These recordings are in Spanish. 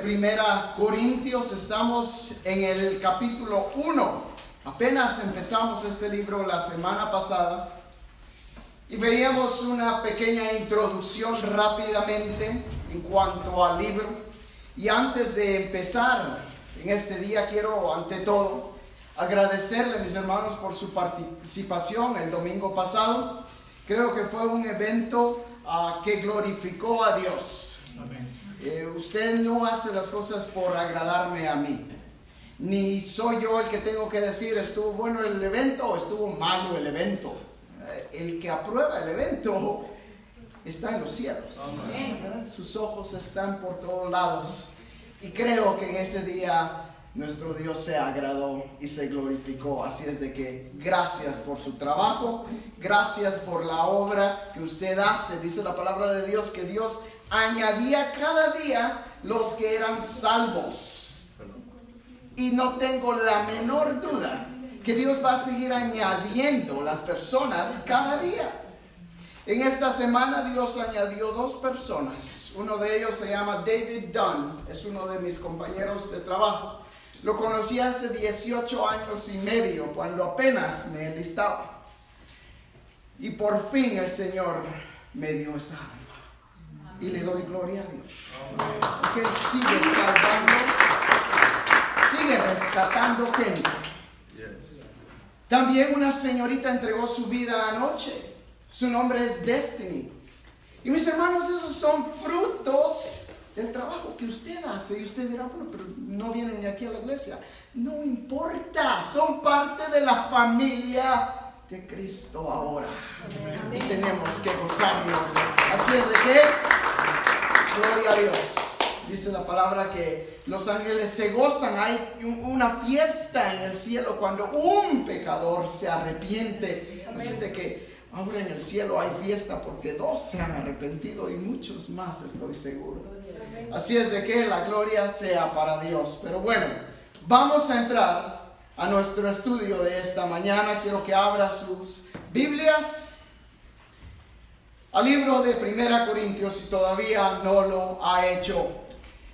Primera Corintios, estamos en el capítulo 1. Apenas empezamos este libro la semana pasada y veíamos una pequeña introducción rápidamente en cuanto al libro. Y antes de empezar en este día, quiero ante todo agradecerle a mis hermanos por su participación el domingo pasado. Creo que fue un evento que glorificó a Dios. Amén. Usted no hace las cosas por agradarme a mí, ni soy yo el que tengo que decir estuvo bueno el evento o estuvo malo el evento. El que aprueba el evento está en los cielos. Amén. Sus ojos están por todos lados y creo que en ese día nuestro Dios se agradó y se glorificó. Así es de que gracias por su trabajo, gracias por la obra que usted hace. Dice la palabra de Dios que Dios añadía cada día los que eran salvos. Y no tengo la menor duda que Dios va a seguir añadiendo las personas cada día. En esta semana Dios añadió 2 personas. Uno de ellos se llama David Dunn, es uno de mis compañeros de trabajo. Lo conocí hace 18 años y medio, cuando apenas me enlistaba. Y por fin el Señor me dio esa alma. Y le doy gloria a Dios. Porque Él sigue salvando, sigue rescatando gente. También una señorita entregó su vida anoche. Su nombre es Destiny. Y mis hermanos, esos son frutos del trabajo que usted hace. Y usted dirá, bueno, pero no vienen aquí a la iglesia. No importa, son parte de la familia de Cristo ahora. Y tenemos que gozarnos. Así es de que, gloria a Dios. Dice la palabra que los ángeles se gozan. Hay una fiesta en el cielo cuando un pecador se arrepiente. Así es de que ahora en el cielo hay fiesta porque 2 se han arrepentido y muchos más, estoy seguro. Así es de que la gloria sea para Dios. Pero bueno, vamos a entrar a nuestro estudio de esta mañana. Quiero que abra sus Biblias al libro de Primera Corintios si todavía no lo ha hecho.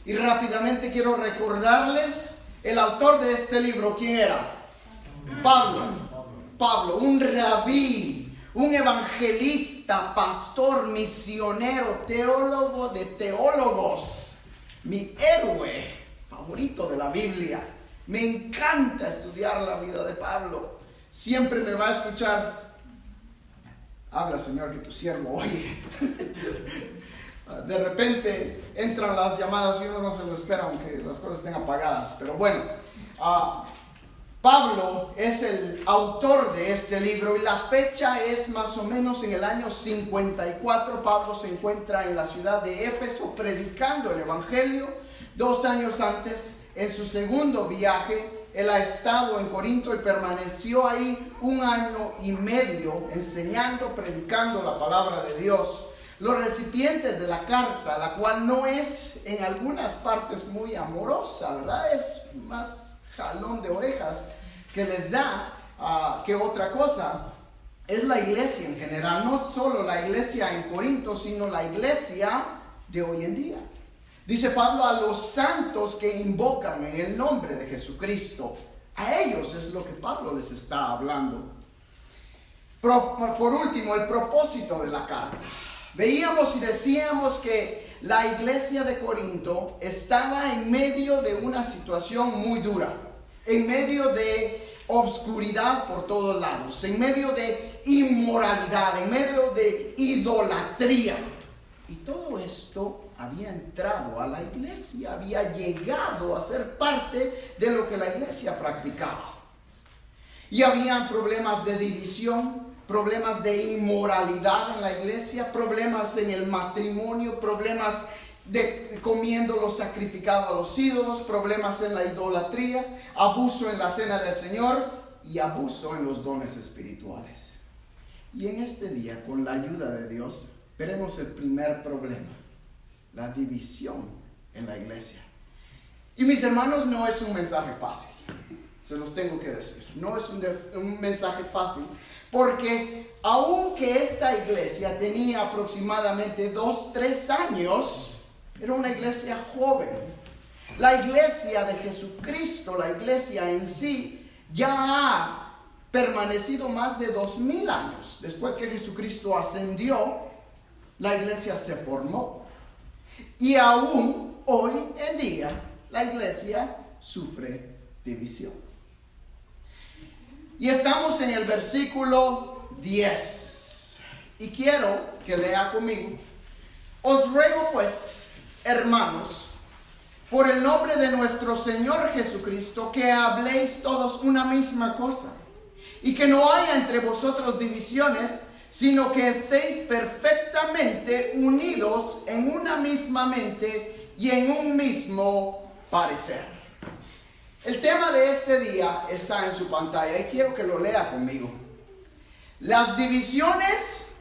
Y rápidamente quiero recordarles el autor de este libro. ¿Quién era? Pablo, un rabí, un evangelista, pastor, misionero, teólogo de teólogos, mi héroe favorito de la Biblia. Me encanta estudiar la vida de Pablo. Siempre me va a escuchar: habla, Señor, que tu siervo oye. De repente entran las llamadas y uno no se lo espera, aunque las cosas estén apagadas. Pero bueno, Pablo es el autor de este libro y la fecha es más o menos en el año 54. Pablo se encuentra en la ciudad de Éfeso predicando el evangelio. 2 años antes, en su segundo viaje, él ha estado en Corinto y permaneció ahí 1 año y medio enseñando, predicando la palabra de Dios. Los recipientes de la carta, la cual no es en algunas partes muy amorosa, ¿verdad? Es más jalón de orejas que les da que otra cosa. Es la iglesia en general, no solo la iglesia en Corinto, sino la iglesia de hoy en día. Dice Pablo: a los santos que invocan en el nombre de Jesucristo. A ellos es lo que Pablo les está hablando. Por último, el propósito de la carta. Veíamos y decíamos que la iglesia de Corinto estaba en medio de una situación muy dura, en medio de obscuridad por todos lados, en medio de inmoralidad, en medio de idolatría. Y todo esto había entrado a la iglesia, había llegado a ser parte de lo que la iglesia practicaba. Y habían problemas de división, problemas de inmoralidad en la iglesia, problemas en el matrimonio, problemas de comiendo lo sacrificado a los ídolos, problemas en la idolatría, abuso en la cena del Señor y abuso en los dones espirituales. Y en este día, con la ayuda de Dios, veremos el primer problema: la división en la iglesia. Y mis hermanos, no es un mensaje fácil, se los tengo que decir. No es un mensaje fácil, porque aunque esta iglesia tenía aproximadamente 2-3 años, era una iglesia joven. La iglesia de Jesucristo, la iglesia en sí, ya ha permanecido más de 2000 años. Después que Jesucristo ascendió, la iglesia se formó. Y aún hoy en día, la iglesia sufre división. Y estamos en el versículo 10. Y quiero que lea conmigo. Os ruego pues, hermanos, por el nombre de nuestro Señor Jesucristo, que habléis todos una misma cosa, y que no haya entre vosotros divisiones, sino que estéis perfectamente unidos en una misma mente y en un mismo parecer. El tema de este día está en su pantalla y quiero que lo lea conmigo. Las divisiones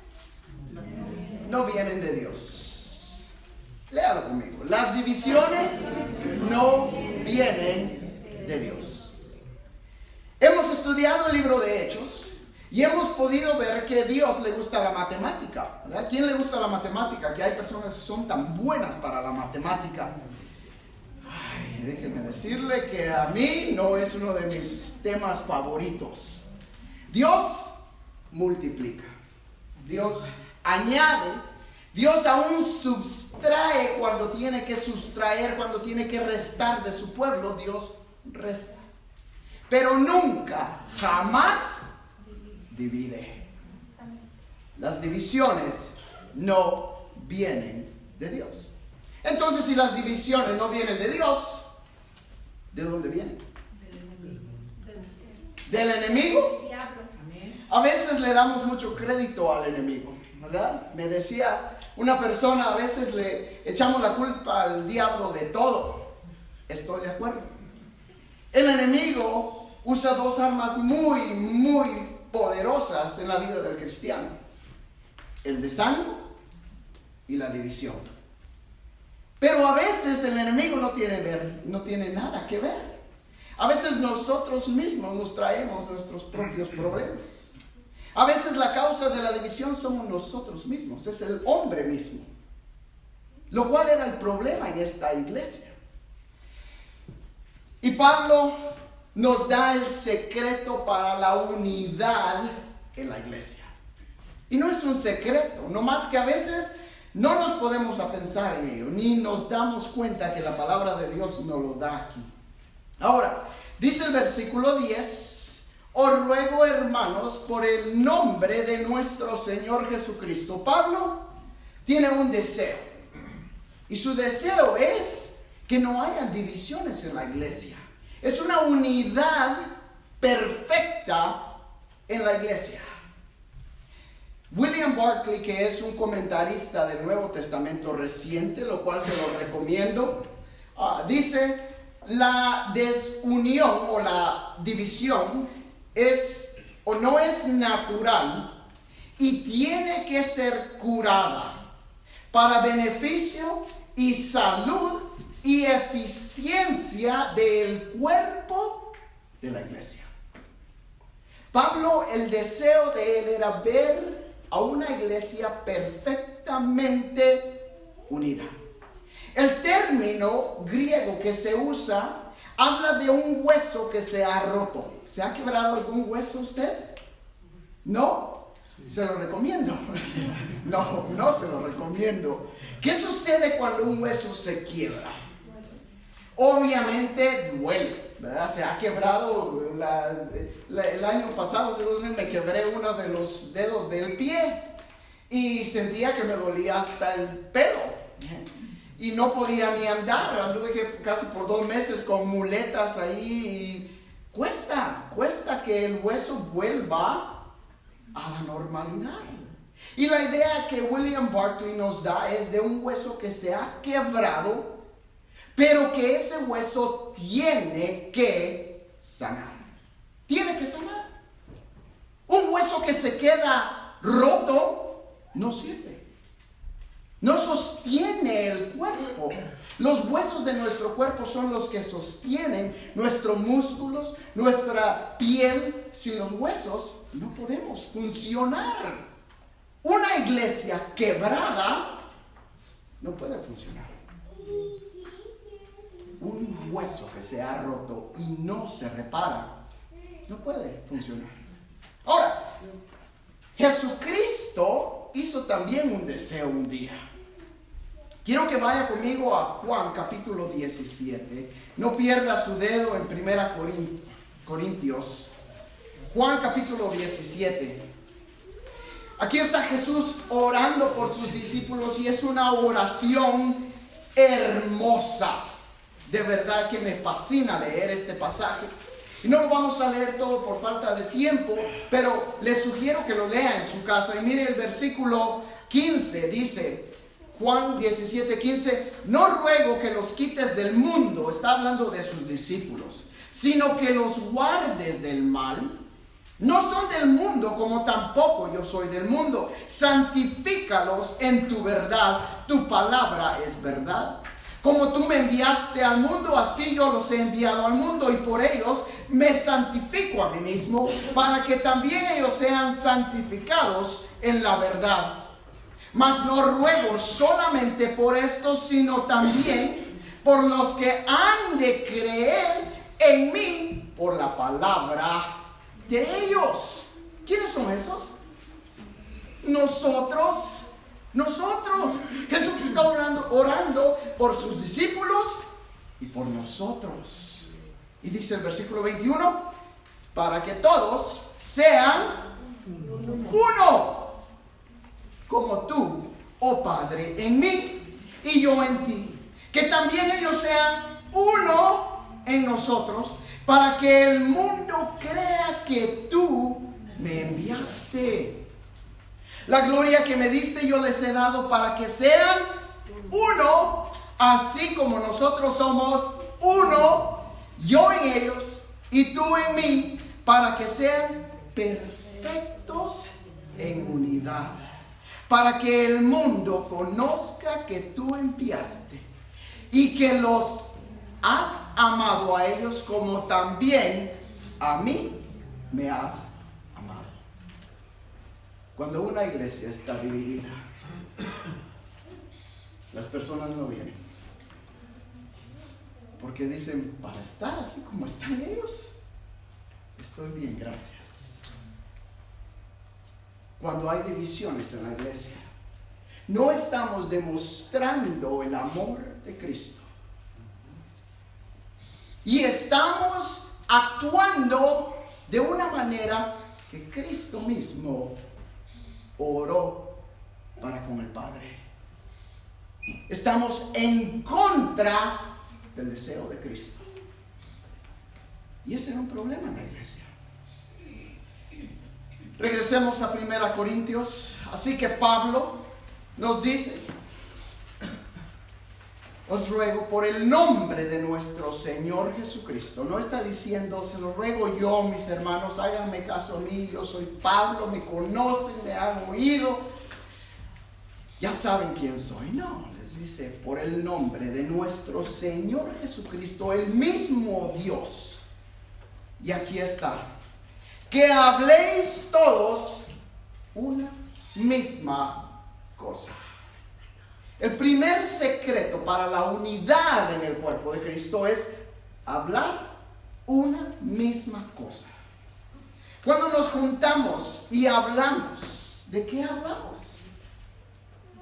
no vienen de Dios. Léalo conmigo. Las divisiones no vienen de Dios. Hemos estudiado el libro de Hechos y hemos podido ver que a Dios le gusta la matemática, ¿verdad? ¿A quién le gusta la matemática? Que hay personas que son tan buenas para la matemática. Ay, déjenme decirle que a mí no es uno de mis temas favoritos. Dios multiplica. Dios añade. Dios aún sustrae cuando tiene que sustraer, cuando tiene que restar de su pueblo, Dios resta. Pero nunca, jamás divide. Las divisiones no vienen de Dios. Entonces, si las divisiones no vienen de Dios, ¿de dónde vienen? ¿Del enemigo? A veces le damos mucho crédito al enemigo, ¿verdad? Me decía una persona, a veces le echamos la culpa al diablo de todo. Estoy de acuerdo. El enemigo usa dos armas muy poderosas en la vida del cristiano: el desánimo y la división. Pero a veces el enemigo no tiene nada que ver. A veces nosotros mismos nos traemos nuestros propios problemas. A veces la causa de la división somos nosotros mismos, es el hombre mismo. Lo cual era el problema en esta iglesia. Y Pablo nos da el secreto para la unidad en la iglesia. Y no es un secreto, no más que a veces no nos podemos a pensar en ello, ni nos damos cuenta que la palabra de Dios nos lo da aquí. Ahora, dice el versículo 10, os ruego, hermanos, por el nombre de nuestro Señor Jesucristo. Pablo tiene un deseo, y su deseo es que no haya divisiones en la iglesia. Es una unidad perfecta en la iglesia. William Barclay, que es un comentarista del Nuevo Testamento reciente, lo cual se lo recomiendo, dice: la desunión o la división no es natural y tiene que ser curada para beneficio y salud y eficiencia del cuerpo de la iglesia. Pablo, el deseo de él era ver a una iglesia perfectamente unida. El término griego que se usa habla de un hueso que se ha roto. ¿Se ha quebrado algún hueso usted? ¿No? Se lo recomiendo. No se lo recomiendo. ¿Qué sucede cuando un hueso se quiebra? Obviamente duele, ¿verdad? Se ha quebrado. El año pasado me quebré uno de los dedos del pie y sentía que me dolía hasta el pelo. Y no podía ni andar. Anduve casi por 2 meses con muletas ahí. Y cuesta que el hueso vuelva a la normalidad. Y la idea que William Barclay nos da es de un hueso que se ha quebrado, pero que ese hueso tiene que sanar. Tiene que sanar. Un hueso que se queda roto no sirve. No sostiene el cuerpo. Los huesos de nuestro cuerpo son los que sostienen nuestros músculos, nuestra piel. Sin los huesos no podemos funcionar. Una iglesia quebrada no puede funcionar. un hueso que se ha roto y no se repara, no puede funcionar. Ahora, Jesucristo hizo también un deseo un día. Quiero que vaya conmigo a Juan capítulo 17. No pierda su dedo en 1 Corintios. Juan capítulo 17. Aquí está Jesús orando por sus discípulos y es una oración hermosa. De verdad que me fascina leer este pasaje. Y no lo vamos a leer todo por falta de tiempo, pero les sugiero que lo lea en su casa. Y mire el versículo 15, dice Juan 17:15, no ruego que los quites del mundo, está hablando de sus discípulos, sino que los guardes del mal. No son del mundo, como tampoco yo soy del mundo. Santifícalos en tu verdad, tu palabra es verdad. Como tú me enviaste al mundo, así yo los he enviado al mundo, y por ellos me santifico a mí mismo, para que también ellos sean santificados en la verdad. Mas no ruego solamente por estos, sino también por los que han de creer en mí por la palabra de ellos. ¿Quiénes son esos? Nosotros. Jesús está orando por sus discípulos y por nosotros. Y dice el versículo 21, para que todos sean uno, como tú, oh Padre, en mí y yo en ti. Que también ellos sean uno en nosotros, para que el mundo crea que tú me enviaste. La gloria que me diste yo les he dado, para que sean uno, así como nosotros somos uno, yo en ellos y tú en mí, para que sean perfectos en unidad, para que el mundo conozca que tú enviaste y que los has amado a ellos como también a mí me has amado. Cuando una iglesia está dividida, las personas no vienen, porque dicen, para estar así como están ellos, estoy bien, gracias. Cuando hay divisiones en la iglesia, no estamos demostrando el amor de Cristo. Y estamos actuando de una manera que Cristo mismo oró para con el Padre. Estamos en contra del deseo de Cristo. Y ese era un problema en la iglesia. Regresemos a 1 Corintios. Así que Pablo nos dice, os ruego por el nombre de nuestro Señor Jesucristo. No está diciendo, se lo ruego yo, mis hermanos, háganme caso a mí, yo soy Pablo, me conocen, me han oído, ya saben quién soy. No, les dice, por el nombre de nuestro Señor Jesucristo, el mismo Dios. Y aquí está, que habléis todos una misma cosa. El primer secreto para la unidad en el cuerpo de Cristo es hablar una misma cosa. Cuando nos juntamos y hablamos, ¿de qué hablamos?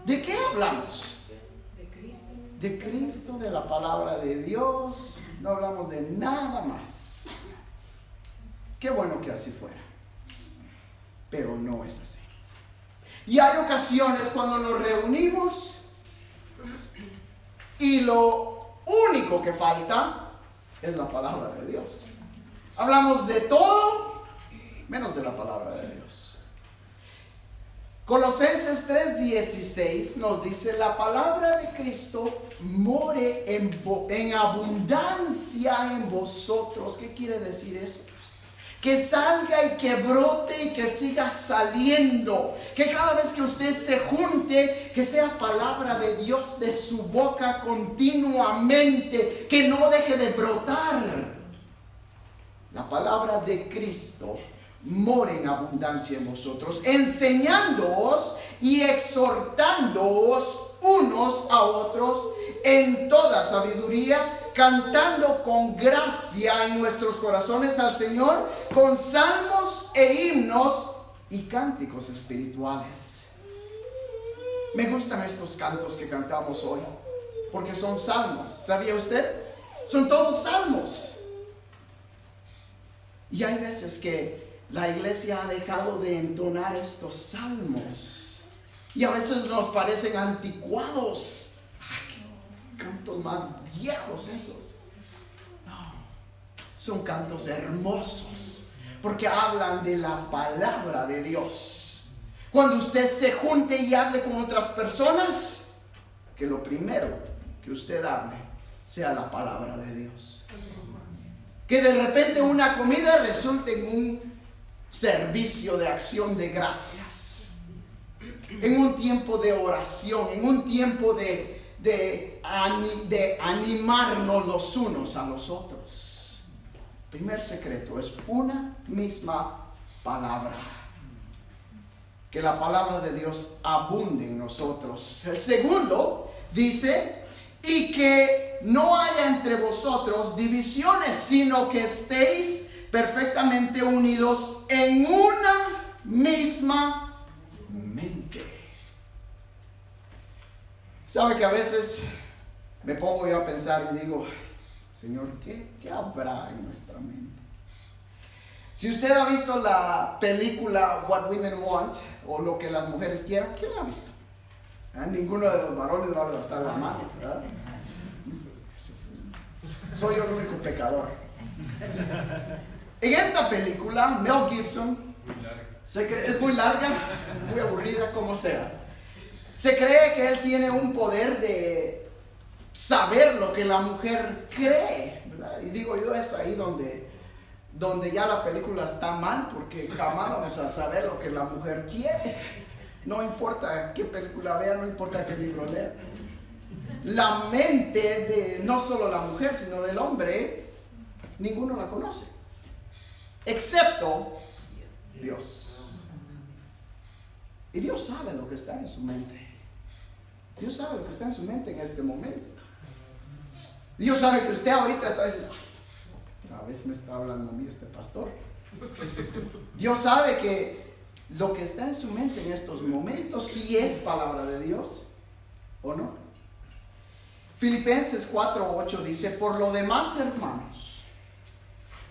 ¿De qué hablamos? De Cristo. De Cristo, de la palabra de Dios. No hablamos de nada más. Qué bueno que así fuera, pero no es así. Y hay ocasiones cuando nos reunimos y lo único que falta es la palabra de Dios. Hablamos de todo menos de la palabra de Dios. Colosenses 3:16 nos dice, la palabra de Cristo more en abundancia en vosotros. ¿Qué quiere decir eso? Que salga y que brote y que siga saliendo. Que cada vez que usted se junte, que sea palabra de Dios de su boca continuamente. Que no deje de brotar. La palabra de Cristo mora en abundancia en vosotros, enseñándoos y exhortándoos unos a otros en toda sabiduría, cantando con gracia en nuestros corazones al Señor, con salmos e himnos y cánticos espirituales. Me gustan estos cantos que cantamos hoy, porque son salmos. ¿Sabía usted? Son todos salmos. Y hay veces que la iglesia ha dejado de entonar estos salmos. Y a veces nos parecen anticuados. Ay, qué cantos más viejos esos. No, son cantos hermosos, porque hablan de la palabra de Dios. Cuando usted se junte y hable con otras personas, que lo primero que usted hable sea la palabra de Dios. Que de repente una comida resulte en un servicio de acción de gracias, en un tiempo de oración, en un tiempo de animarnos los unos a los otros. Primer secreto es una misma palabra. Que la palabra de Dios abunde en nosotros. El segundo dice, y que no haya entre vosotros divisiones, sino que estéis perfectamente unidos en una misma mente. ¿Sabe que a veces me pongo yo a pensar y digo, Señor, ¿qué habrá en nuestra mente? Si usted ha visto la película What Women Want, o Lo que las mujeres quieran, ¿quién la ha visto? Ninguno de los varones va a levantar la mano, ¿verdad? Soy yo el único pecador. En esta película, Mel Gibson, es muy larga, muy aburrida, como sea. Se cree que él tiene un poder de saber lo que la mujer cree, ¿verdad? Y digo yo, es ahí donde ya la película está mal, porque jamás vamos a saber lo que la mujer quiere. No importa qué película vea, no importa qué libro lea. La mente de no solo la mujer, sino del hombre, ninguno la conoce, excepto Dios. Y Dios sabe lo que está en su mente. Dios sabe lo que está en su mente en este momento. Dios sabe que usted ahorita está diciendo, otra vez me está hablando a mí este pastor. Dios sabe que lo que está en su mente en estos momentos, si es palabra de Dios o no. Filipenses 4:8 dice, por lo demás, hermanos,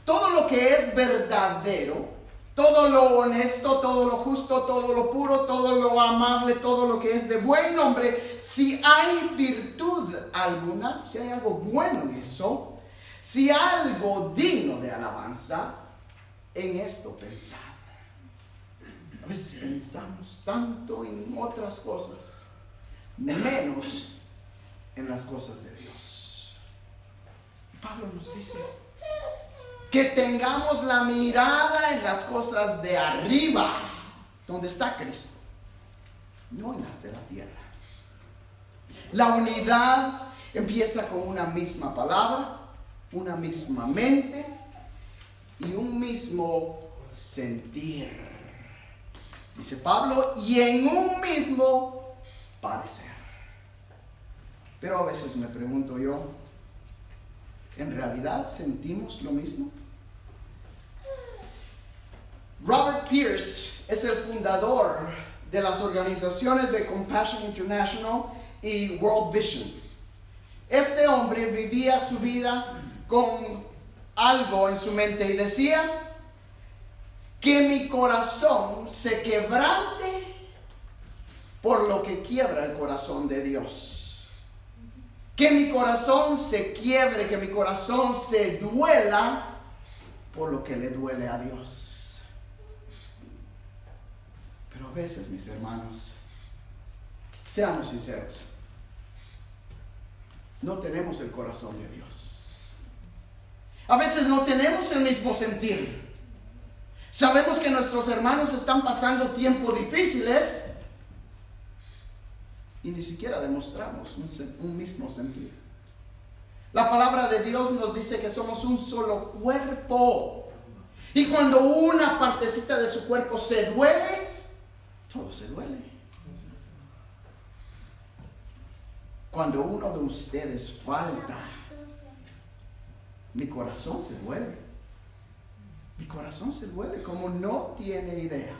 todo lo que es verdadero, todo lo honesto, todo lo justo, todo lo puro, todo lo amable, todo lo que es de buen nombre, si hay virtud alguna, si hay algo bueno en eso, si hay algo digno de alabanza, en esto pensad. A veces pensamos tanto en otras cosas, menos en las cosas de Dios. Pablo nos dice que tengamos la mirada en las cosas de arriba, donde está Cristo, no en las de la tierra. La unidad empieza con una misma palabra, una misma mente y un mismo sentir. Dice Pablo, y en un mismo parecer. Pero a veces me pregunto yo, ¿en realidad sentimos lo mismo? Robert Pierce es el fundador de las organizaciones de Compassion International y World Vision. Este hombre vivía su vida con algo en su mente y decía, que mi corazón se quebrante por lo que quiebra el corazón de Dios. Que mi corazón se quiebre, que mi corazón se duela por lo que le duele a Dios. Pero a veces, mis hermanos, seamos sinceros, no tenemos el corazón de Dios. A veces no tenemos el mismo sentir. Sabemos que nuestros hermanos están pasando tiempos difíciles y ni siquiera demostramos un mismo sentir. La palabra de Dios nos dice que somos un solo cuerpo. Y cuando una partecita de su cuerpo se duele, todo se duele. cuando uno de ustedes falta, mi corazón se duele. Mi corazón se duele como no tiene idea.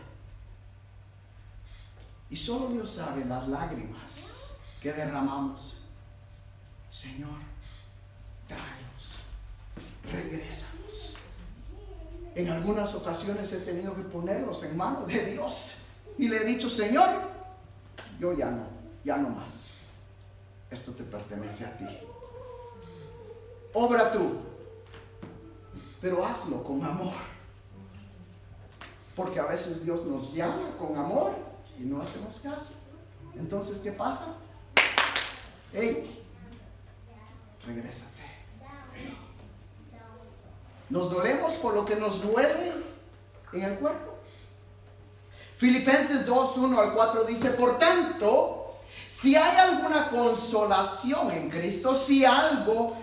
Y solo Dios sabe las lágrimas que derramamos. Señor, tráelos, regrésanos. En algunas ocasiones he tenido que ponerlos en manos de Dios y le he dicho: Señor, yo ya no más. Esto te pertenece a ti. Obra tú, pero hazlo con amor. Porque a veces Dios nos llama con amor y no hacemos caso. Entonces, ¿qué pasa? Hey, regrésate. Nos dolemos por lo que nos duele en el cuerpo. Filipenses 2:1-4 dice: por tanto, si hay alguna consolación en Cristo, si algún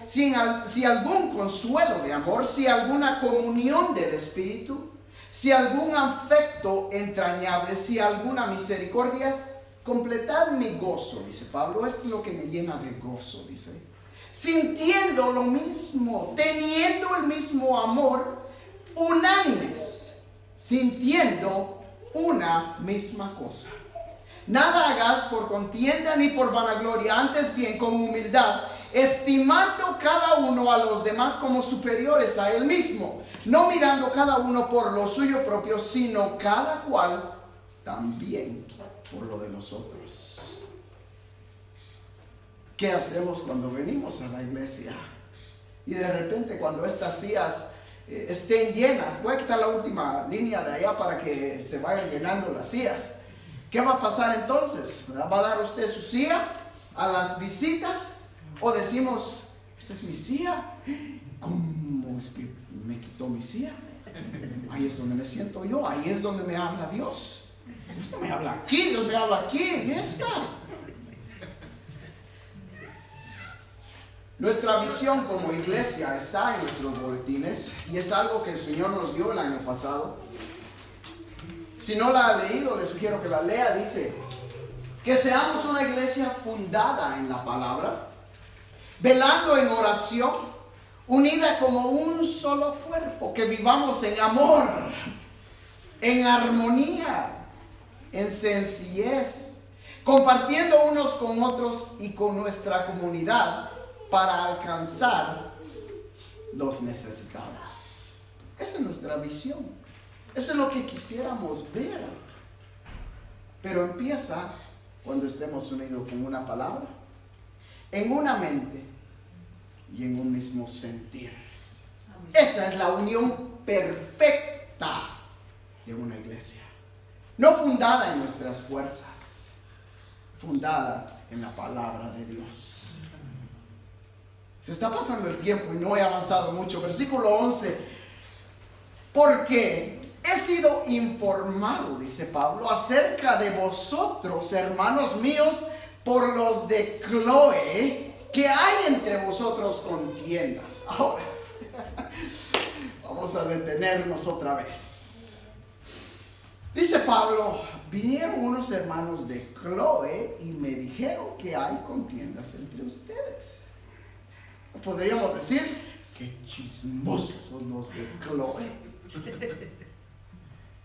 consuelo de amor, si alguna comunión del Espíritu, si algún afecto entrañable, si alguna misericordia, completad mi gozo, dice Pablo. Esto es lo que me llena de gozo, dice. Sintiendo lo mismo, teniendo el mismo amor, unánimes, sintiendo una misma cosa. Nada hagas por contienda ni por vanagloria, antes bien con humildad, estimando cada uno a los demás como superiores a él mismo, no mirando cada uno por lo suyo propio, sino cada cual también por lo de los otros. ¿Qué hacemos cuando venimos a la iglesia? Y de repente, cuando estas sillas estén llenas, voy a quitar la última línea de allá para que se vayan llenando las sillas. ¿Qué va a pasar entonces? ¿Va a dar usted su silla a las visitas? ¿O decimos: esa es mi silla? ¿Cómo es que me quitó mi silla? Ahí es donde me siento yo, ahí es donde me habla Dios. Dios no me habla aquí, Dios me habla aquí, en esta. Nuestra visión como iglesia está en nuestros boletines y es algo que el Señor nos dio el año pasado. Si no la ha leído, le sugiero que la lea. Dice que seamos una iglesia fundada en la palabra, velando en oración, unida como un solo cuerpo, que vivamos en amor, en armonía, en sencillez, compartiendo unos con otros y con nuestra comunidad para alcanzar los necesitados. Esa es nuestra visión. Eso es lo que quisiéramos ver. Pero empieza cuando estemos unidos con una palabra, en una mente y en un mismo sentir. Esa es la unión perfecta de una iglesia. No fundada en nuestras fuerzas, fundada en la palabra de Dios. Se está pasando el tiempo y no he avanzado mucho. Versículo 11. Porque he sido informado, dice Pablo, acerca de vosotros, hermanos míos, por los de Cloé, que hay entre vosotros contiendas. Ahora, vamos a detenernos otra vez. Dice Pablo: vinieron unos hermanos de Cloé y me dijeron que hay contiendas entre ustedes. Podríamos decir: qué chismosos son los de Cloé.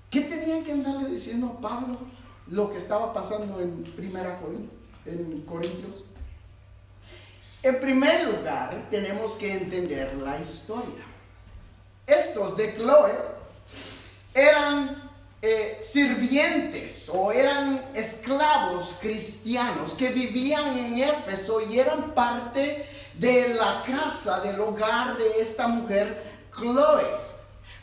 ¿Qué tenían que andarle diciendo a Pablo lo que estaba pasando en Corintios? En primer lugar, tenemos que entender la historia. Estos de Cloé eran sirvientes o eran esclavos cristianos que vivían en Éfeso y eran parte de la casa, del hogar de esta mujer Cloé.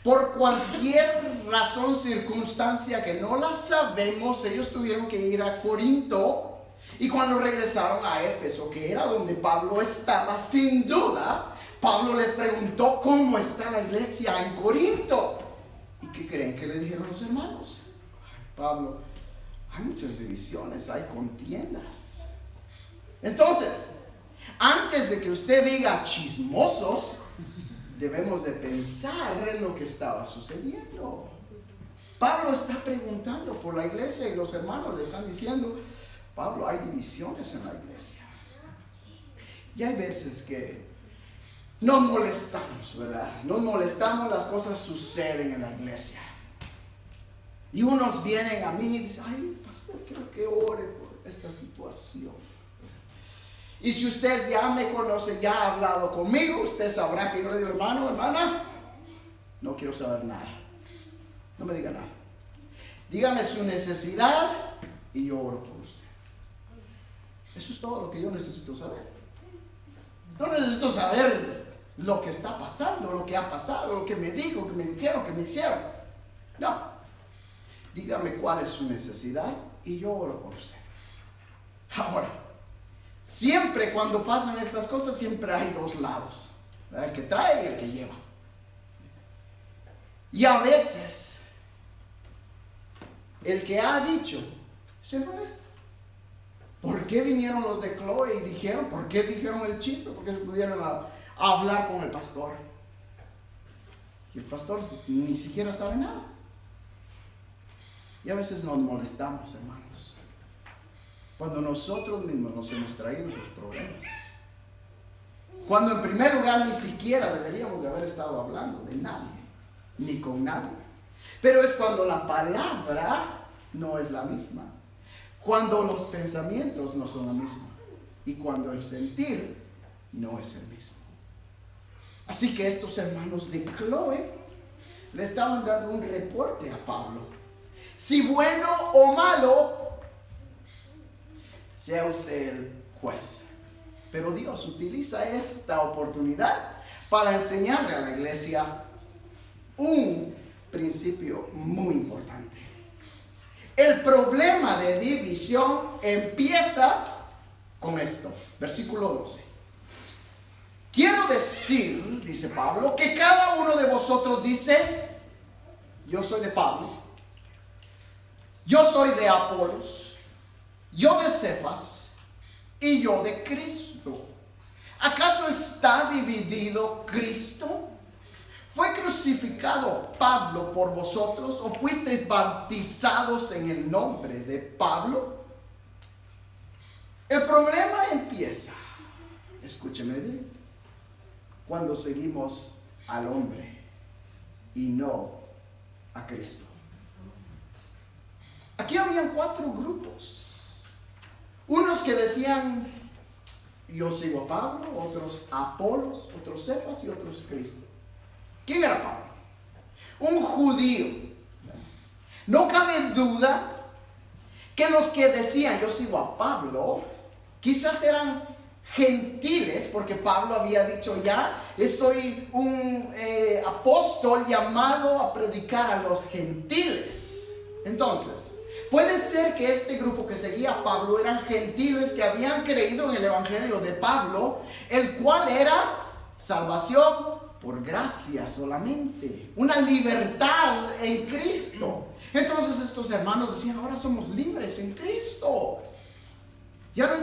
Por cualquier razón, circunstancia que no la sabemos, ellos tuvieron que ir a Corinto. Y cuando regresaron a Éfeso, que era donde Pablo estaba, sin duda, Pablo les preguntó: ¿cómo está la iglesia en Corinto? ¿Y qué creen que le dijeron los hermanos? Pablo: hay muchas divisiones, hay contiendas. Entonces, antes de que usted diga chismosos, debemos de pensar en lo que estaba sucediendo. Pablo está preguntando por la iglesia y los hermanos le están diciendo: Pablo, hay divisiones en la iglesia. Y hay veces que nos molestamos, ¿verdad? Nos molestamos, las cosas suceden en la iglesia. Y unos vienen a mí y dicen, ay, pastor, quiero que ore por esta situación. Y si usted ya me conoce, ya ha hablado conmigo, usted sabrá que yo le digo, hermano, hermana, no quiero saber nada. No me diga nada. Dígame su necesidad y yo oro por usted. Eso es todo lo que yo necesito saber. No necesito saber lo que está pasando, lo que ha pasado, lo que me dijo, que me dijeron, que me hicieron. No. Dígame cuál es su necesidad y yo oro por usted. Ahora, siempre cuando pasan estas cosas, siempre hay dos lados, ¿verdad? El que trae y el que lleva. Y a veces, el que ha dicho se molesta. ¿Por qué vinieron los de Chloe y dijeron? ¿Por qué dijeron el chiste? ¿Por qué se pudieron hablar con el pastor? Y el pastor ni siquiera sabe nada. Y a veces nos molestamos, hermanos, cuando nosotros mismos nos hemos traído esos problemas. Cuando en primer lugar ni siquiera deberíamos de haber estado hablando de nadie, ni con nadie. Pero es cuando la palabra no es la misma, cuando los pensamientos no son la misma y cuando el sentir no es el mismo. Así que estos hermanos de Chloe le estaban dando un reporte a Pablo. Si bueno o malo, sea usted el juez. Pero Dios utiliza esta oportunidad para enseñarle a la iglesia un principio muy importante. El problema de división empieza con esto, versículo 12. Quiero decir, dice Pablo, que cada uno de vosotros dice, yo soy de Pablo, yo soy de Apolos, yo de Cefas y yo de Cristo. ¿Acaso está dividido Cristo? ¿Fue crucificado Pablo por vosotros o fuisteis bautizados en el nombre de Pablo? El problema empieza, escúcheme bien, cuando seguimos al hombre y no a Cristo. Aquí habían 4 grupos. Unos que decían, yo sigo a Pablo, otros a Apolos, otros Cefas y otros Cristo. ¿Quién era Pablo? Un judío. No cabe duda que los que decían, yo sigo a Pablo, quizás eran gentiles, porque Pablo había dicho ya, soy un apóstol llamado a predicar a los gentiles. Entonces, puede ser que este grupo que seguía a Pablo eran gentiles que habían creído en el evangelio de Pablo, el cual era salvación por gracia solamente, una libertad en Cristo. Entonces estos hermanos decían, ahora somos libres en Cristo. Ya no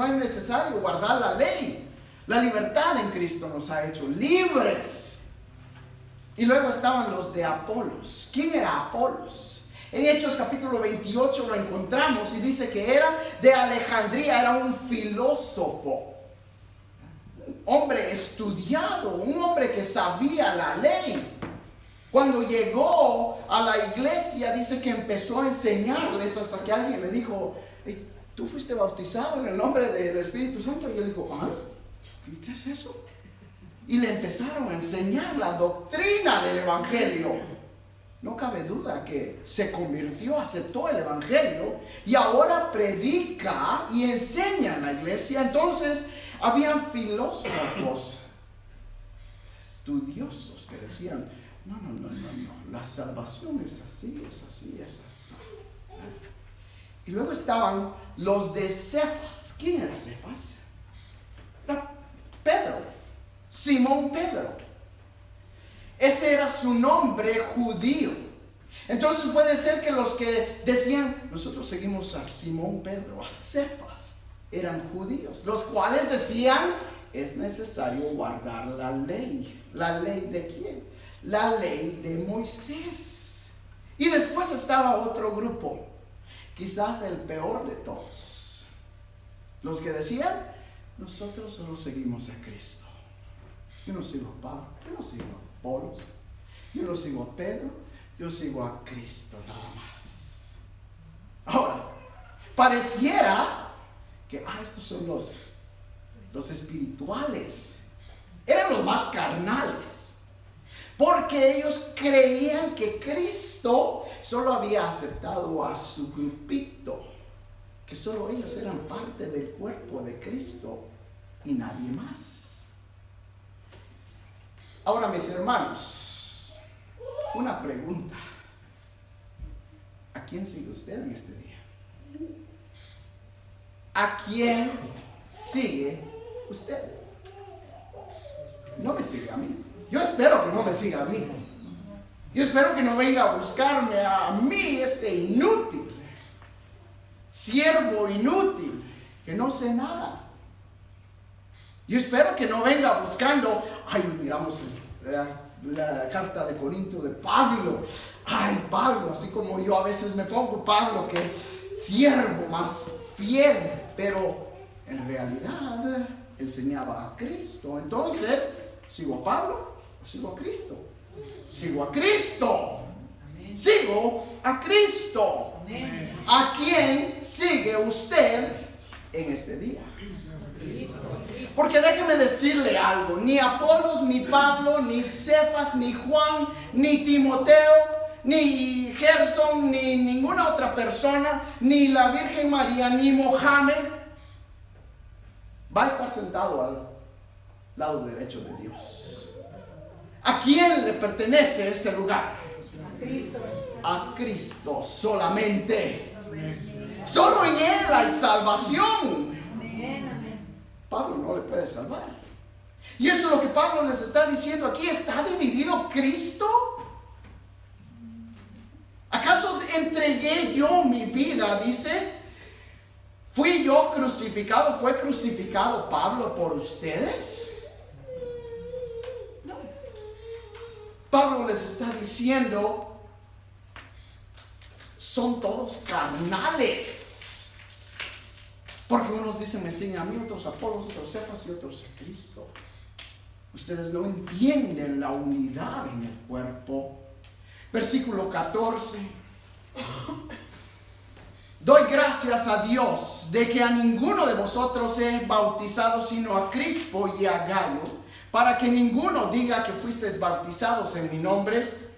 es necesario guardar la ley. La libertad en Cristo nos ha hecho libres. Y luego estaban los de Apolos. ¿Quién era Apolos? En Hechos capítulo 28 lo encontramos y dice que era de Alejandría, era un filósofo, un hombre estudiado, un hombre que sabía la ley. Cuando llegó a la iglesia dice que empezó a enseñarles hasta que alguien le dijo, ¿tú fuiste bautizado en el nombre del Espíritu Santo? Y él dijo, ¿qué es eso? Y le empezaron a enseñar la doctrina del evangelio. No cabe duda que se convirtió, aceptó el evangelio y ahora predica y enseña en la iglesia. Entonces, habían filósofos, estudiosos que decían, no, la salvación es así, es así, es así. Y luego estaban los de Cefas. ¿Quién era Cefas? Era Pedro, Simón Pedro. Ese era su nombre judío. Entonces puede ser que los que decían, nosotros seguimos a Simón Pedro, a Cefas, eran judíos, los cuales decían, es necesario guardar la ley. ¿La ley de quién? La ley de Moisés. Y después estaba otro grupo, quizás el peor de todos, los que decían, nosotros solo seguimos a Cristo. Yo no sigo a Pablo, yo no sigo a Apolos, yo no sigo a Pedro, yo sigo a Cristo nada más. Ahora, pareciera que estos son los espirituales. Eran los más carnales, porque ellos creían que Cristo solo había aceptado a su grupito, que solo ellos eran parte del cuerpo de Cristo y nadie más. Ahora, mis hermanos, una pregunta: ¿a quién sigue usted en este día? ¿A quién sigue usted? No me sigue a mí. Yo espero que no me siga a mí. Yo espero que no venga a buscarme a mí, este inútil, siervo inútil, que no sé nada. Yo espero que no venga buscando, miramos la carta de Corinto de Pablo. Pablo, así como yo a veces me pongo Pablo, que siervo más fiel, pero en realidad enseñaba a Cristo. Entonces, ¿sigo a Pablo o sigo a Cristo? Sigo a Cristo. Amén. Sigo a Cristo. Amén. ¿A quién sigue usted en este día? Porque déjeme decirle algo: ni Apolos, ni Pablo, ni Cefas, ni Juan, ni Timoteo, ni Gerson, ni ninguna otra persona, ni la Virgen María, ni Mohammed va a estar sentado al lado derecho de Dios. ¿A quién le pertenece ese lugar? A Cristo. A Cristo solamente. Amén. Solo en Él hay salvación. Amén. Pablo no le puede salvar. Y eso es lo que Pablo les está diciendo aquí. ¿Está dividido Cristo? ¿Acaso entregué yo mi vida? Dice. ¿Fui yo crucificado? ¿Fue crucificado Pablo por ustedes? No. Pablo les está diciendo, son todos carnales. Porque unos dicen, me siguen a mí, otros a Apolos, otros a Cefas y otros a Cristo. Ustedes no entienden la unidad en el cuerpo. Versículo 14. Doy gracias a Dios de que a ninguno de vosotros he bautizado sino a Crispo y a Gayo, para que ninguno diga que fuisteis bautizados en mi nombre.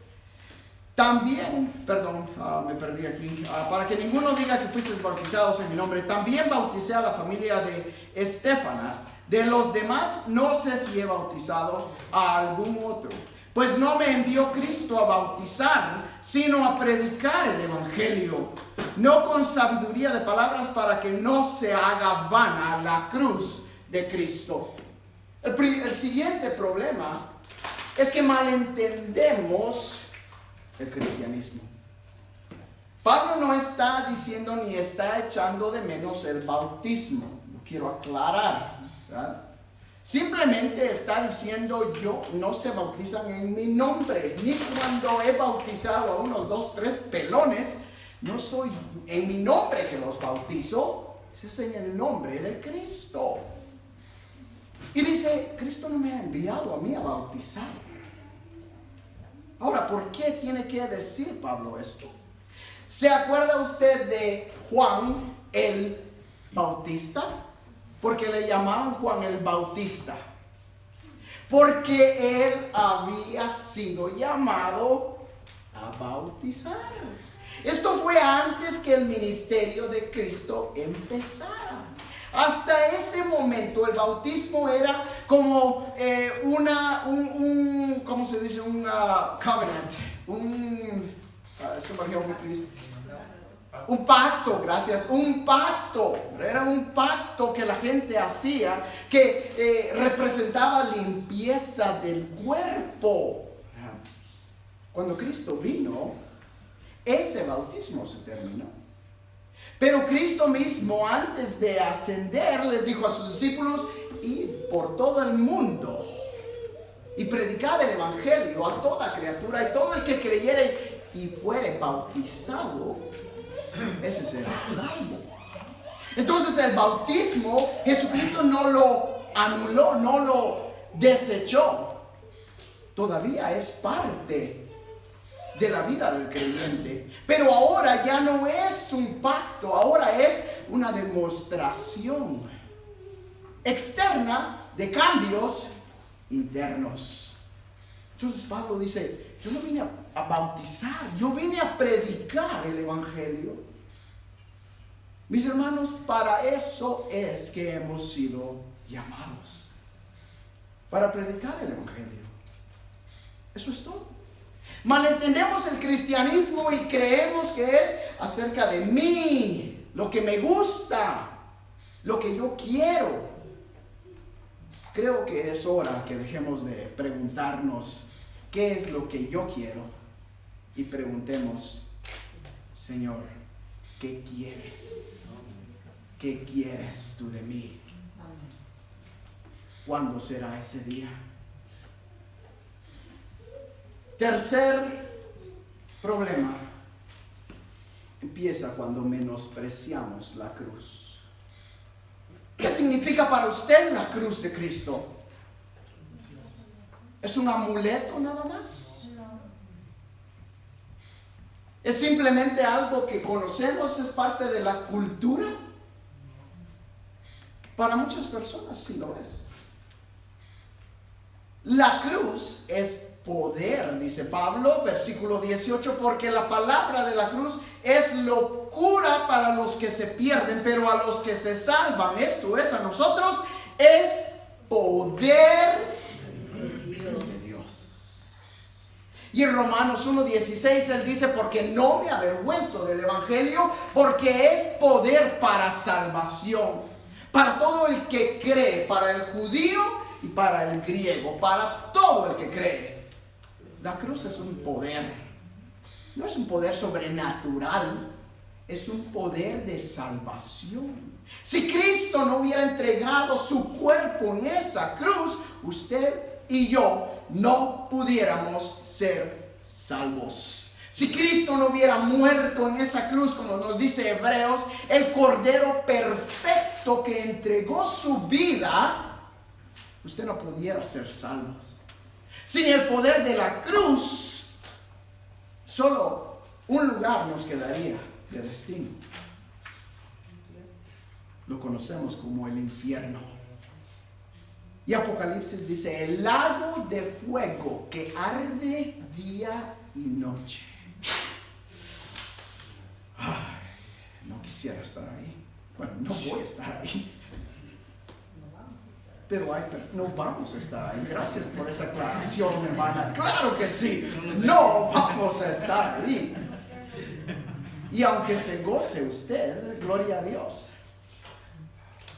También, me perdí aquí. Para que ninguno diga que fuisteis bautizados en mi nombre, también bauticé a la familia de Estefanas. De los demás no sé si he bautizado a algún otro. Pues no me envió Cristo a bautizar, sino a predicar el evangelio, no con sabiduría de palabras, para que no se haga vana la cruz de Cristo. El siguiente problema es que malentendemos el cristianismo. Pablo no está diciendo ni está echando de menos el bautismo. Lo quiero aclarar, ¿verdad? Simplemente está diciendo, yo no se bautizan en mi nombre, ni cuando he bautizado a unos 2, 3 pelones, no soy en mi nombre que los bautizo, es en el nombre de Cristo. Y dice, Cristo no me ha enviado a mí a bautizar. Ahora, ¿por qué tiene que decir Pablo esto? ¿Se acuerda usted de Juan el Bautista? Porque le llamaban Juan el Bautista, porque él había sido llamado a bautizar. Esto fue antes que el ministerio de Cristo empezara. Hasta ese momento el bautismo era como ¿cómo se dice? Un covenant, un pacto, gracias, un pacto. Era un pacto que la gente hacía que representaba limpieza del cuerpo. Cuando Cristo vino, ese bautismo se terminó. Pero Cristo mismo, antes de ascender, les dijo a sus discípulos: id por todo el mundo y predicar el evangelio a toda criatura, y todo el que creyere y fuere bautizado, ese será salvo. Entonces el bautismo, Jesucristo no lo anuló, no lo desechó. Todavía es parte de la vida del creyente. Pero ahora ya no es un pacto, ahora es una demostración externa de cambios internos. Entonces Pablo dice, yo no vine a bautizar, yo vine a predicar el evangelio. Mis hermanos, para eso es que hemos sido llamados, para predicar el evangelio. Eso es todo. Malentendemos el cristianismo y creemos que es acerca de mí, lo que me gusta, lo que yo quiero. Creo que es hora que dejemos de preguntarnos qué es lo que yo quiero y preguntemos, Señor, ¿qué quieres? ¿Qué quieres tú de mí? ¿Cuándo será ese día? Tercer problema empieza cuando menospreciamos la cruz. ¿Qué significa para usted la cruz de Cristo? ¿Es un amuleto nada más? ¿Es simplemente algo que conocemos, es parte de la cultura? Para muchas personas sí lo es. La cruz es poder, dice Pablo, versículo 18, porque la palabra de la cruz es locura para los que se pierden, pero a los que se salvan, esto es a nosotros, es poder de Dios. Y en Romanos 1:16 él dice, porque no me avergüenzo del evangelio, porque es poder para salvación, para todo el que cree, para el judío y para el griego, para todo el que cree. La cruz es un poder, no es un poder sobrenatural, es un poder de salvación. Si Cristo no hubiera entregado su cuerpo en esa cruz, usted y yo no pudiéramos ser salvos. Si Cristo no hubiera muerto en esa cruz, como nos dice Hebreos, el Cordero perfecto que entregó su vida, usted no pudiera ser salvo. Sin el poder de la cruz, solo un lugar nos quedaría de destino. Lo conocemos como el infierno. Y Apocalipsis dice, el lago de fuego que arde día y noche. Ay, no quisiera estar ahí. Bueno, no voy a estar ahí. Pero no vamos a estar ahí. Gracias por esa aclaración, hermana. Claro que sí. No vamos a estar ahí. Y aunque se goce usted, gloria a Dios.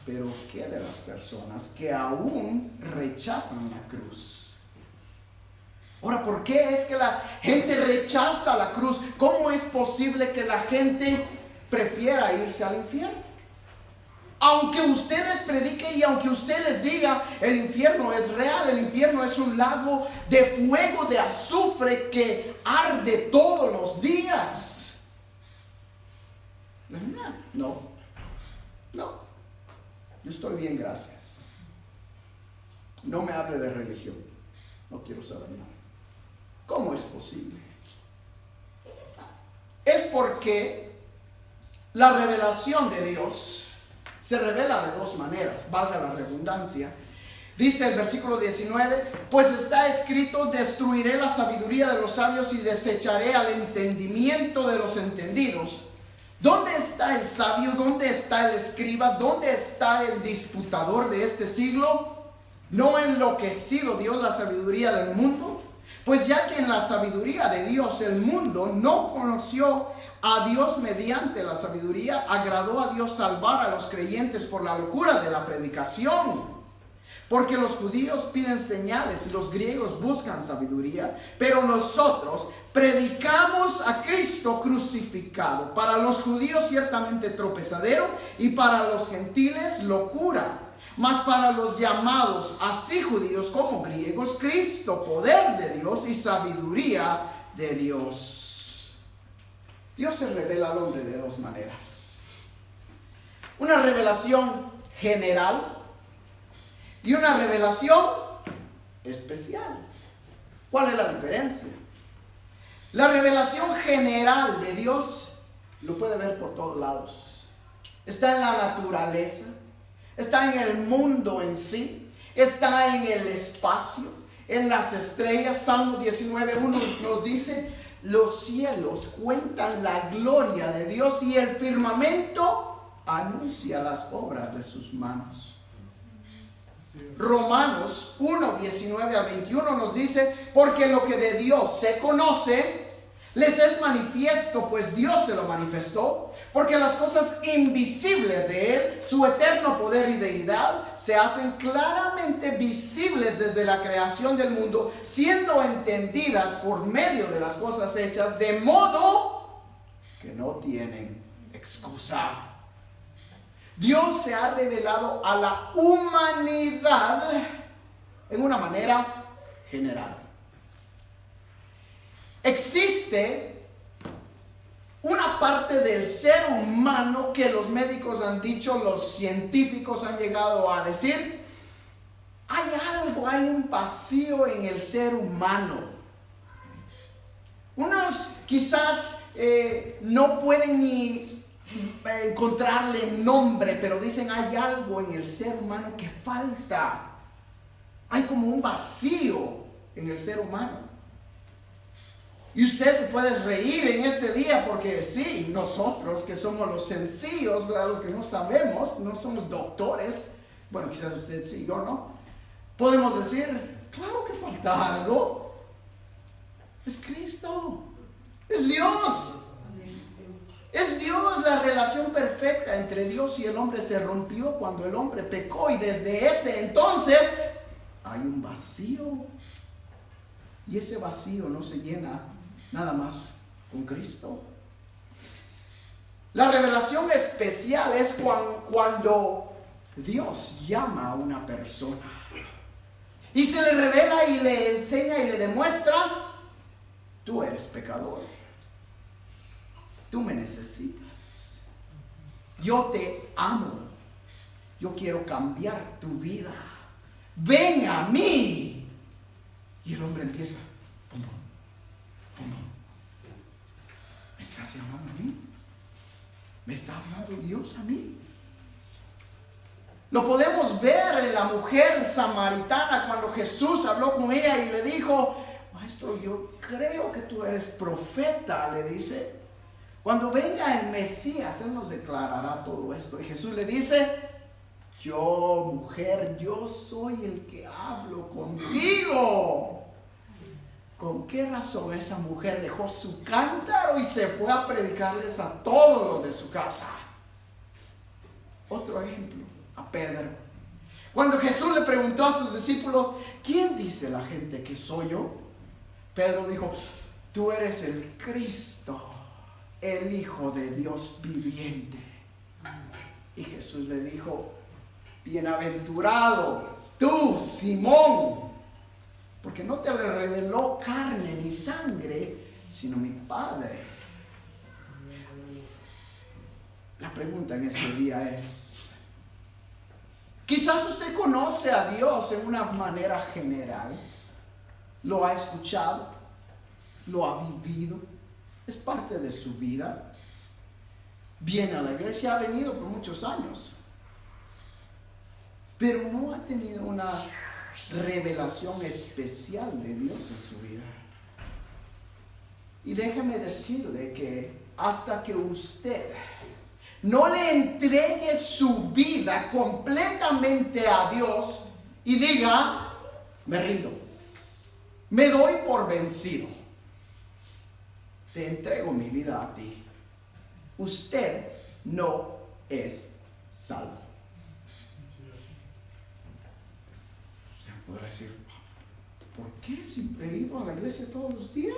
Pero ¿qué de las personas que aún rechazan la cruz? Ahora, ¿por qué es que la gente rechaza la cruz? ¿Cómo es posible que la gente prefiera irse al infierno? Aunque usted les predique y aunque usted les diga, el infierno es real, el infierno es un lago de fuego, de azufre que arde todos los días. No, yo estoy bien, gracias. No me hable de religión, no quiero saber nada. ¿Cómo es posible? Es porque la revelación de Dios se revela de dos maneras, valga la redundancia. Dice el versículo 19, pues está escrito, destruiré la sabiduría de los sabios y desecharé al entendimiento de los entendidos. ¿Dónde está el sabio? ¿Dónde está el escriba? ¿Dónde está el disputador de este siglo? ¿No ha enloquecido Dios la sabiduría del mundo? Pues ya que en la sabiduría de Dios el mundo no conoció a Dios mediante la sabiduría, agradó a Dios salvar a los creyentes por la locura de la predicación. Porque los judíos piden señales y los griegos buscan sabiduría, pero nosotros predicamos a Cristo crucificado. Para los judíos ciertamente tropezadero y para los gentiles locura. Mas para los llamados, así judíos como griegos, Cristo, poder de Dios y sabiduría de Dios. Dios se revela al hombre de dos maneras. Una revelación general y una revelación especial. ¿Cuál es la diferencia? La revelación general de Dios lo puede ver por todos lados. Está en la naturaleza, está en el mundo en sí, está en el espacio, en las estrellas. Salmo 19:1 nos dice: los cielos cuentan la gloria de Dios y el firmamento anuncia las obras de sus manos. Romanos 1:19-21 nos dice: porque lo que de Dios se conoce les es manifiesto, pues Dios se lo manifestó. Porque las cosas invisibles de Él, su eterno poder y deidad, se hacen claramente visibles desde la creación del mundo, siendo entendidas por medio de las cosas hechas, de modo que no tienen excusa. Dios se ha revelado a la humanidad en una manera general. Existe una parte del ser humano que los médicos han dicho, los científicos han llegado a decir: hay algo, hay un vacío en el ser humano. Unos quizás no pueden ni encontrarle nombre, pero dicen: hay algo en el ser humano que falta. Hay como un vacío en el ser humano. Y usted se puede reír en este día porque sí, nosotros que somos los sencillos, los que no sabemos, no somos doctores, bueno, quizás usted sí, yo no, podemos decir: claro que falta algo. Es Cristo, es Dios. Es Dios. La relación perfecta entre Dios y el hombre se rompió cuando el hombre pecó, y desde ese entonces hay un vacío. Y ese vacío no se llena nada más con Cristo. La revelación especial es cuando Dios llama a una persona y se le revela y le enseña y le demuestra: tú eres pecador, tú me necesitas, yo te amo, yo quiero cambiar tu vida, ven a mí. Y el hombre empieza: ¿cómo? ¿Me estás llamando a mí? ¿Me está hablando Dios a mí? Lo podemos ver en la mujer samaritana cuando Jesús habló con ella y le dijo: maestro, yo creo que tú eres profeta, le dice. Cuando venga el Mesías, Él nos declarará todo esto. Y Jesús le dice: yo, mujer, yo soy el que hablo contigo. ¿Con qué razón esa mujer dejó su cántaro y se fue a predicarles a todos los de su casa? Otro ejemplo, a Pedro. Cuando Jesús le preguntó a sus discípulos: ¿quién dice la gente que soy yo? Pedro dijo: tú eres el Cristo, el Hijo de Dios viviente. Y Jesús le dijo: bienaventurado tú, Simón, porque no te reveló carne ni sangre, sino mi Padre. La pregunta en este día es: quizás usted conoce a Dios en una manera general, lo ha escuchado, lo ha vivido, es parte de su vida, viene a la iglesia, ha venido por muchos años, pero no ha tenido una revelación especial de Dios en su vida. Y déjeme decirle que hasta que usted no le entregue su vida completamente a Dios y diga: me rindo, me doy por vencido, te entrego mi vida a ti, usted no es salvo. Podrá decir: ¿por qué si he ido a la iglesia todos los días?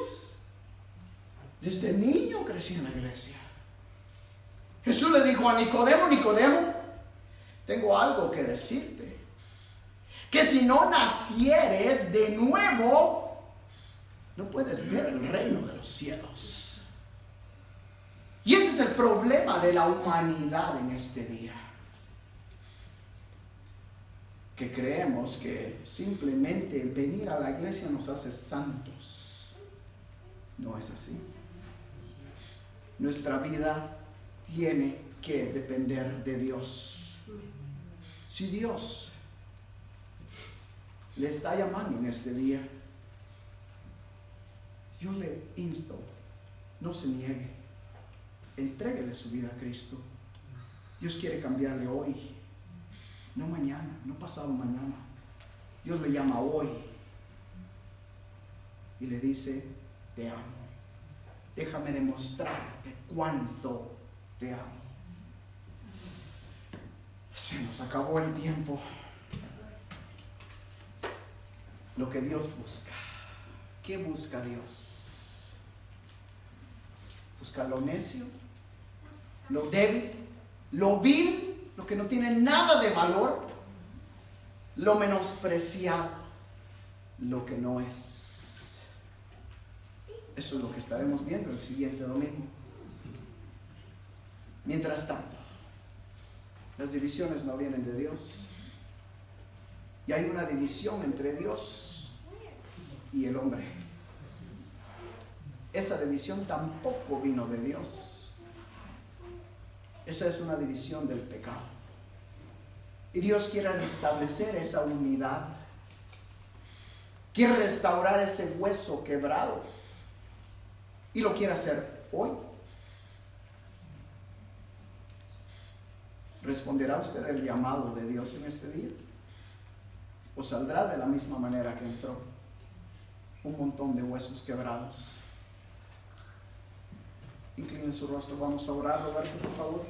Desde niño crecí en la iglesia. Jesús le dijo a Nicodemo: Nicodemo, tengo algo que decirte, que si no nacieres de nuevo, no puedes ver el reino de los cielos. Y ese es el problema de la humanidad en este día. que creemos que simplemente venir a la iglesia nos hace santos. No es así. Nuestra vida tiene que depender de Dios. Si Dios le está llamando en este día, yo le insto, no se niegue, entréguele su vida a Cristo. Dios quiere cambiarle hoy, no mañana, no pasado mañana. Dios le llama hoy y le dice: te amo, déjame demostrarte cuánto te amo. Se nos acabó el tiempo. Lo que Dios busca. ¿Qué busca Dios? Busca lo necio, lo débil, lo vil, lo que no tiene nada de valor, lo menospreciado, lo que no es. Eso es lo que estaremos viendo el siguiente domingo. Mientras tanto, las divisiones no vienen de Dios. Y hay una división entre Dios y el hombre. Esa división tampoco vino de Dios. Esa es una división del pecado. Y Dios quiere restablecer esa unidad. Quiere restaurar ese hueso quebrado. Y lo quiere hacer hoy. ¿Responderá usted el llamado de Dios en este día? ¿O saldrá de la misma manera que entró? Un montón de huesos quebrados. Inclinen su rostro, vamos a orar. Roberto, por favor.